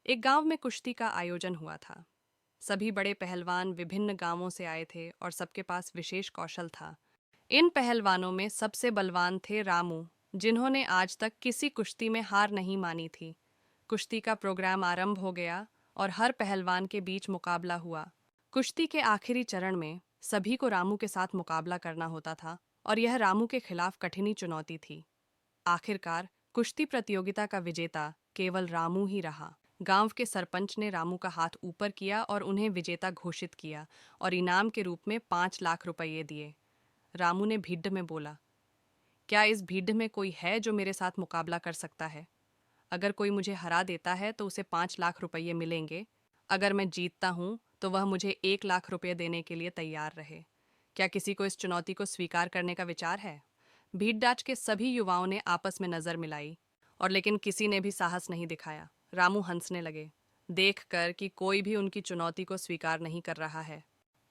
एक गांव में कुश्ती का आयोजन हुआ था। सभी बड़े पहलवान विभिन्न गांवों से आए थे और सबके पास विशेष कौशल था। इन पहलवानों में सबसे बलवान थे रामू, जिन्होंने आज तक किसी कुश्ती में हार नहीं मानी थी। कुश्ती का प्रोग्राम आरंभ हो गया और हर पहलवान के बीच मुकाबला हुआ। कुश्ती के आखिरी चरण में सभी को रामू के साथ मुकाबला करना होता था और यह रामू के खिलाफ कठिन चुनौती थी। आखिरकार कुश्ती प्रतियोगिता का विजेता केवल रामू ही रहा। गांव के सरपंच ने रामू का हाथ ऊपर किया और उन्हें विजेता घोषित किया और इनाम के रूप में 5 लाख रुपये दिए। रामू ने भीड़ में बोला, क्या इस भीड़ में कोई है जो मेरे साथ मुकाबला कर सकता है? अगर कोई मुझे हरा देता है तो उसे 5 लाख रुपये मिलेंगे। अगर मैं जीतता हूँ तो वह मुझे 1 लाख रुपये देने के लिए तैयार रहे। क्या किसी को इस चुनौती को स्वीकार करने का विचार है? भीड़डाच के सभी युवाओं ने आपस में नजर मिलाई और लेकिन किसी ने भी साहस नहीं दिखाया। रामू हंसने लगे, देखकर कि कोई भी उनकी चुनौती को स्वीकार नहीं कर रहा है।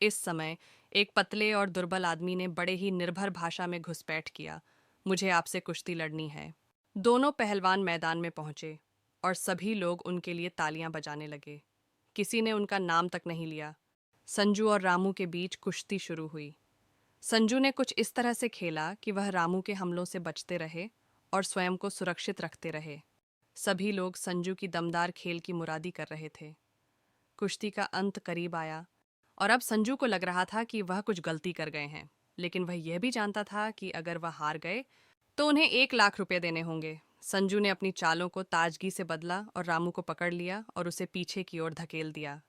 इस समय एक पतले और दुर्बल आदमी ने बड़े ही निर्भर भाषा में घुसपैठ किया, मुझे आपसे कुश्ती लड़नी है। दोनों पहलवान मैदान में पहुंचे और सभी लोग उनके लिए तालियां बजाने लगे। किसी ने उनका नाम तक नहीं लिया। संजू और रामू के बीच कुश्ती शुरू हुई। संजू ने कुछ इस तरह से खेला कि वह रामू के हमलों से बचते रहे और स्वयं को सुरक्षित रखते रहे। सभी लोग संजू की दमदार खेल की मुरादी कर रहे थे। कुश्ती का अंत करीब आया और अब संजू को लग रहा था कि वह कुछ गलती कर गए हैं, लेकिन वह यह भी जानता था कि अगर वह हार गए तो उन्हें 1 लाख रुपए देने होंगे। संजू ने अपनी चालों को ताजगी से बदला और रामू को पकड़ लिया और उसे पीछे की ओर धकेल दिया।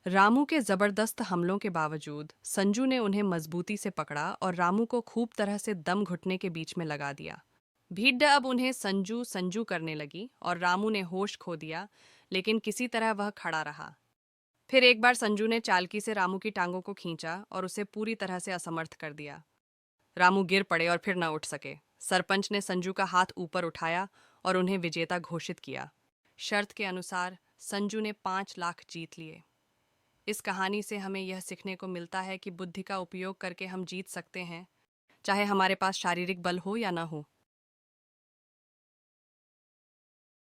रामू के जबरदस्त हमलों के बावजूद संजू ने उन्हें मजबूती से पकड़ा और रामू को खूब तरह से दम घुटने के बीच में लगा दिया। भीड़ अब उन्हें संजू संजू करने लगी और रामू ने होश खो दिया, लेकिन किसी तरह वह खड़ा रहा। फिर एक बार संजू ने चालकी से रामू की टांगों को खींचा और उसे पूरी तरह से असमर्थ कर दिया। रामू गिर पड़े और फिर न उठ सके। सरपंच ने संजू का हाथ ऊपर उठाया और उन्हें विजेता घोषित किया। शर्त के अनुसार संजू ने 5 लाख जीत लिए। इस कहानी से हमें यह सीखने को मिलता है कि बुद्धि का उपयोग करके हम जीत सकते हैं, चाहे हमारे पास शारीरिक बल हो या न हो।